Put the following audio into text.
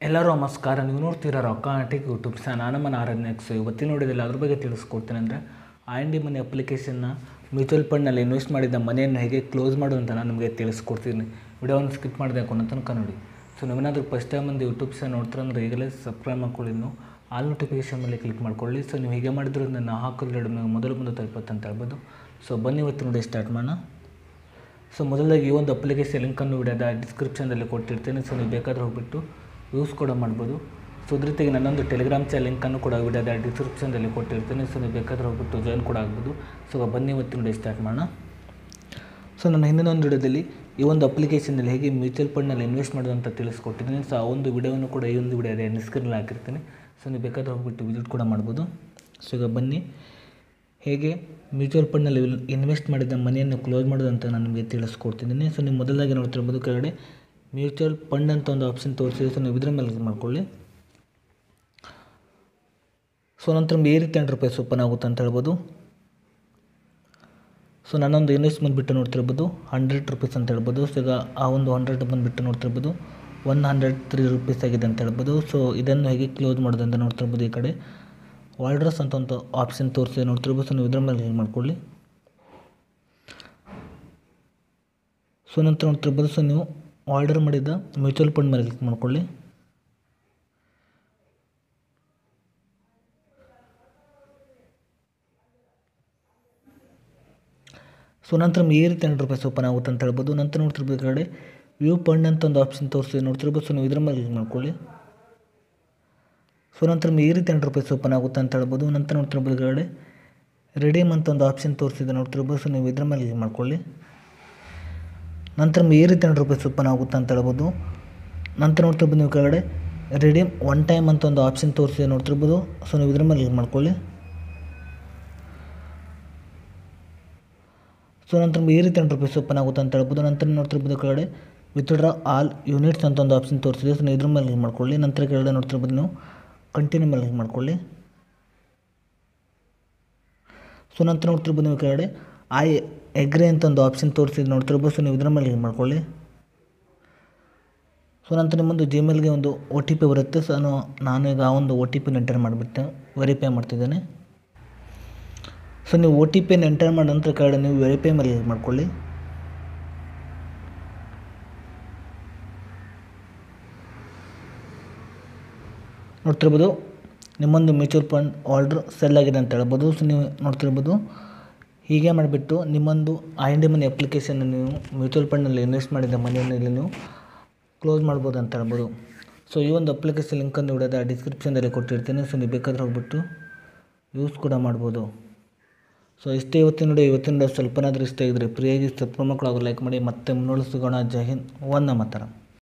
ಎಲ್ಲರೂ ನಮಸ್ಕಾರ. ನೀವು ನೋಡ್ತೀರಾ ರೊಕ್ಕ ಆಂಟಿಕ್ ಯೂಟ್ಯೂಬ್ ಚಾನಲ್. ನಾನು ಆರಾಧನೆಕ್ಸ್. ಇವತ್ತಿನ ನೋಡಿದಿಲ್ಲ ಅದ್ರ ಬಗ್ಗೆ ತಿಳಿಸ್ಕೊಡ್ತೀನಿ. ಅಂದರೆ IND ಮನಿ ಅಪ್ಲಿಕೇಶನ್ನ ಮ್ಯೂಚುವಲ್ ಫಂಡ್ನಲ್ಲಿ ಇನ್ವೆಸ್ಟ್ ಮಾಡಿದ ಮನೆಯನ್ನು ಹೇಗೆ ಕ್ಲೋಸ್ ಮಾಡೋದು ಅಂತ ನಾನು ನಿಮಗೆ ತಿಳಿಸ್ಕೊಡ್ತೀನಿ. ವಿಡಿಯೋವನ್ನು ಸ್ಕಿಪ್ ಮಾಡಿದೆ ಕೊನೆ ತನಕ ನೋಡಿ. ಸೊ ನೀವೇನಾದರೂ ಫಸ್ಟ್ ಟೈಮ್ ಒಂದು ಯೂಟ್ಯೂಬ್ ಚಾನಲ್ ನೋಡ್ತಾರೆ ಅಂದರೆ ಈಗಲೇ ಸಬ್ಸ್ಕ್ರೈಬ್ ಮಾಡ್ಕೊಳ್ಳಿ. ನೀವು ಆಲ್ ನೋಟಿಫಿಕೇಷನ್ ಮೇಲೆ ಕ್ಲಿಕ್ ಮಾಡ್ಕೊಳ್ಳಿ. ಸೊ ನೀವು ಹೀಗೆ ಮಾಡಿದ್ರೆ ನಾನು ಹಾಕೋದು ಮೊದಲು ತಲುಪುತ್ತೆ ಅಂತ ಹೇಳ್ಬೋದು. ಸೊ ಬನ್ನಿ ಇವತ್ತು ನೋಡಿ ಸ್ಟಾರ್ಟ್ ಮಾಡೋಣ. ಸೊ ಮೊದಲಾಗಿ ಈ ಒಂದು ಅಪ್ಲಿಕೇಶನ್ ಲಿಂಕನ್ನು ವಿಡಿಯೋದ ಡಿಸ್ಕ್ರಿಪ್ಷನಲ್ಲಿ ಕೊಟ್ಟಿರ್ತೀನಿ. ಸೊ ನೀವು ಬೇಕಾದ್ರೆ ಹೋಗ್ಬಿಟ್ಟು ಯೂಸ್ ಕೂಡ ಮಾಡ್ಬೋದು. ಸೊ ಅದ್ರ ಜೊತೆಗೆ ನನ್ನೊಂದು ಟೆಲಿಗ್ರಾಮ್ ಚಾನಲ್ ಲಿಂಕನ್ನು ಕೂಡ ವಿಡಿಯೋದ ಡಿಸ್ಕ್ರಿಪ್ಷನ್ದಲ್ಲಿ ಕೊಟ್ಟಿರ್ತೀನಿ. ಸೊ ನೀವು ಬೇಕಾದ್ರೆ ಹೋಗ್ಬಿಟ್ಟು ಜಾಯ್ನ್ ಕೂಡ ಆಗ್ಬೋದು. ಸೊ ಬನ್ನಿ ಇವತ್ತಿನ ವಿಡಿಯೋ ಸ್ಟಾರ್ಟ್ ಮಾಡೋಣ. ಸೊ ನನ್ನ ಹಿಂದಿನ ಒಂದು ವಿಡಿಯೋದಲ್ಲಿ ಈ ಒಂದು ಅಪ್ಲಿಕೇಶನಲ್ಲಿ ಹೇಗೆ ಮ್ಯೂಚುವಲ್ ಫಂಡ್ನಲ್ಲಿ ಇನ್ವೆಸ್ಟ್ ಮಾಡೋದು ಅಂತ ತಿಳಿಸ್ಕೊಟ್ಟಿದ್ದೀನಿ. ಸೊ ಆ ಒಂದು ವಿಡಿಯೋವನ್ನು ಕೂಡ ಈ ಒಂದು ವಿಡಿಯೋದ ಡಿಸ್ಕ್ರಿಪ್ಷನಲ್ಲಿ ಹಾಕಿರ್ತೀನಿ. ಸೊ ನೀವು ಬೇಕಾದ್ರೆ ಹೋಗ್ಬಿಟ್ಟು ವಿಸಿಟ್ ಕೂಡ ಮಾಡ್ಬೋದು. ಸೊ ಈಗ ಬನ್ನಿ ಹೇಗೆ ಮ್ಯೂಚುವಲ್ ಫಂಡ್ನಲ್ಲಿ ಇನ್ವೆಸ್ಟ್ ಮಾಡಿದ ಮನಿಯನ್ನು ಕ್ಲೋಸ್ ಮಾಡೋದು ಅಂತ ನಾನು ನಿಮಗೆ ತಿಳಿಸ್ಕೊಡ್ತಿದ್ದೀನಿ. ಸೊ ನೀವು ಮೊದಲಾಗಿ ನೋಡ್ತಿರ್ಬೋದು ಕೆಳಗಡೆ ಮ್ಯೂಚುವಲ್ ಫಂಡ್ ಅಂತ ಒಂದು ಆಪ್ಷನ್ ತೋರಿಸಿದೆ. ಸೊ ನೀವು ಇದರ ಮೇಲೆ ಕ್ಲಿಕ್ ಮಾಡ್ಕೊಳ್ಳಿ. ಸೊ ನಂತರ ಈ ರೀತಿ ₹100 ಓಪನ್ ಆಗುತ್ತೆ ಅಂತ ಹೇಳ್ಬೋದು. ಸೊ ನಾನೊಂದು ಇನ್ವೆಸ್ಟ್ಮೆಂಟ್ ಬಿಟ್ಟು ನೋಡ್ತಿರ್ಬೋದು ₹100 ಅಂತ ಹೇಳ್ಬೋದು. ಸೊ ಈಗ ಆ ಒಂದು 100 ಬಂದುಬಿಟ್ಟು ನೋಡ್ತಿರ್ಬೋದು ₹103 ಆಗಿದೆ ಅಂತ ಹೇಳ್ಬೋದು. ಸೊ ಇದನ್ನು ಹೇಗೆ ಕ್ಲೋಸ್ ಮಾಡೋದು ಅಂತ ನೋಡ್ತಿರ್ಬೋದು. ಈ ಕಡೆ ವಾಲ್ಡ್ರಸ್ ಅಂತ ಒಂದು ಆಪ್ಷನ್ ತೋರಿಸಿದೆ ನೋಡ್ತಿರ್ಬೋದು. ಸೊ ನೀವು ಇದರ ಮೇಲೆ ಕ್ಲಿಕ್ ಮಾಡ್ಕೊಳ್ಳಿ. ಸೊ ನಂತರ ನೋಡ್ತಿರ್ಬೋದು. ಸೊ ನೀವು ಆರ್ಡರ್ ಮಾಡಿದ ಮ್ಯೂಚುವಲ್ ಫಂಡ್ ಮೇಲೆ ಕ್ಲಿಕ್ ಮಾಡ್ಕೊಳ್ಳಿ. ಸೊ ನಂತರ ಈ ರೀತಿ ₹100 ಓಪನ್ ಆಗುತ್ತೆ ಅಂತ ಹೇಳ್ಬೋದು. ನಂತರ ನೋಡ್ತಿರ್ಬೋದು ಈ ಕಡೆ ವ್ಯೂ ಫಂಡ್ ಅಂತ ಒಂದು ಆಪ್ಷನ್ ತೋರಿಸಿದೆ ನೋಡ್ತಿರ್ಬೋದು. ಸೊ ನೀವು ಇದರ ಮೇಲೆ ಕ್ಲಿಕ್ ಮಾಡ್ಕೊಳ್ಳಿ. ಸೊ ನಂತರ ಈ ರೀತಿ ₹100 ಓಪನ್ ಆಗುತ್ತೆ ಅಂತ ಹೇಳ್ಬೋದು. ನಂತರ ನೋಡ್ತಿರ್ಬೋದು ಈ ಕಡೆ ರಿಡೀಮ್ ಅಂತ ಒಂದು ಆಪ್ಷನ್ ತೋರಿಸಿದೆ ನೋಡ್ತಿರ್ಬೋದು. ಸೊ ನೀವು ಇದರ ಮೇಲೆ ಕ್ಲಿಕ್ ಮಾಡ್ಕೊಳ್ಳಿ. ನಂತರ ಈ ರೀತಿ ₹100 ಓಪನ್ ಆಗುತ್ತೆ ಅಂತ ಹೇಳ್ಬೋದು. ನಂತರ ನೋಡ್ತಿರ್ಬೋದು ನೀವು ಕೆಳಗಡೆ ರಿಡೀಮ್ ಒನ್ ಟೈಮ್ ಅಂತ ಒಂದು ಆಪ್ಷನ್ ತೋರಿಸಿದೆ ನೋಡ್ತಿರ್ಬೋದು. ಸೊ ನೀವು ಇದರ ಮೇಲೆ ಕ್ಲಿಕ್ ಮಾಡ್ಕೊಳ್ಳಿ. ಸೊ ನಂತರ ಈ ರೀತಿ ₹100 ಓಪನ್ ಆಗುತ್ತೆ ಅಂತ ಹೇಳ್ಬೋದು. ನಂತರ ನೋಡ್ತಿರ್ಬೋದು ಕೆಳಗಡೆ ವಿತ್ಡ್ರಾ ಆಲ್ ಯೂನಿಟ್ಸ್ ಅಂತ ಒಂದು ಆಪ್ಷನ್ ತೋರಿಸಿದೆ. ಸೊ ನೀವು ಇದ್ರ ಮೇಲೆ ಕ್ಲಿಕ್ ಮಾಡ್ಕೊಳ್ಳಿ. ನಂತರ ಕೆಳಗಡೆ ನೋಡ್ತಿರ್ಬೋದು ನೀವು ಕಂಟಿನ್ಯೂ ಮೇಲೆ ಕ್ಲಿಕ್ ಮಾಡ್ಕೊಳ್ಳಿ. ಸೊ ನಂತರ ನೋಡ್ತಿರ್ಬೋದು ನೀವು ಕೆಳಗಡೆ ಐ ಎಗ್ರಿ ಅಂತ ಒಂದು ಆಪ್ಷನ್ ತೋರಿಸಿದ್ದು ನೋಡ್ತಿರ್ಬೋದು. ಸೊ ನೀವು ಇದರ ಮೇಲೆ ಕ್ಲಿಕ್ ಮಾಡ್ಕೊಳ್ಳಿ. ಸೊ ನಂತರ ನಿಮ್ಮೊಂದು ಜಿಮೇಲ್ಗೆ ಒಂದು OTP ಬರುತ್ತೆ. ಸೊ ನಾನು ಈಗ ಆ ಒಂದು OTP ಎಂಟರ್ ಮಾಡಿಬಿಟ್ಟು ವೆರಿಫೈ ಮಾಡ್ತಿದ್ದೇನೆ. ಸೊ ನೀವು OTP ಎಂಟರ್ ಮಾಡಿದ ನಂತರ ಕೆಳಗಡೆ ನೀವು ವೆರಿಫೈ ಮೇಲೆ ಕ್ಲಿಕ್ ಮಾಡ್ಕೊಳ್ಳಿ. ನೋಡ್ತಿರ್ಬೋದು ನಿಮ್ಮೊಂದು ಮ್ಯೂಚುವಲ್ ಫಂಡ್ ಆರ್ಡರ್ ಸೆಲ್ ಆಗಿದೆ ಅಂತ ಹೇಳ್ಬೋದು. ಸೊ ನೀವು ನೋಡ್ತಿರ್ಬೋದು ಹೀಗೆ ಮಾಡಿಬಿಟ್ಟು ನಿಮ್ಮೊಂದು IND ಮನಿ ಅಪ್ಲಿಕೇಶನ್ ನೀವು ಮ್ಯೂಚುವಲ್ ಫಂಡ್ನಲ್ಲಿ ಇನ್ವೆಸ್ಟ್ ಮಾಡಿದ ಮನಿಯನ್ನು ಇಲ್ಲಿ ನೀವು ಕ್ಲೋಸ್ ಮಾಡ್ಬೋದು ಅಂತ ಹೇಳ್ಬೋದು. ಸೊ ಈ ಒಂದು ಅಪ್ಲಿಕೇಶನ್ ಲಿಂಕನ್ನು ವಿಡಿಯೋದ ಡಿಸ್ಕ್ರಿಪ್ಷನ್ದಲ್ಲಿ ಕೊಟ್ಟಿರ್ತೀನಿ. ಸೊ ನೀವು ಬೇಕಾದ್ರೆ ಹೋಗ್ಬಿಟ್ಟು ಯೂಸ್ ಕೂಡ ಮಾಡ್ಬೋದು. ಸೊ ಇಷ್ಟೇ ಇವತ್ತಿನ ವಿಡಿಯೋ ಸ್ವಲ್ಪನಾದರೂ ಇಷ್ಟ ಆಗಿದ್ರೆ ಫ್ರೀಯಾಗಿ ಸಬ್ಸ್ಕ್ರೈಬ್ ಮಕ್ಕಳು ಲೈಕ್ ಮಾಡಿ. ಮತ್ತೆ ಮುನ್ನೋಡಿಸಿಗೋಣ. ಜೈ ಹಿಂದ್, ವಂದೇ ಮಾತರಂ.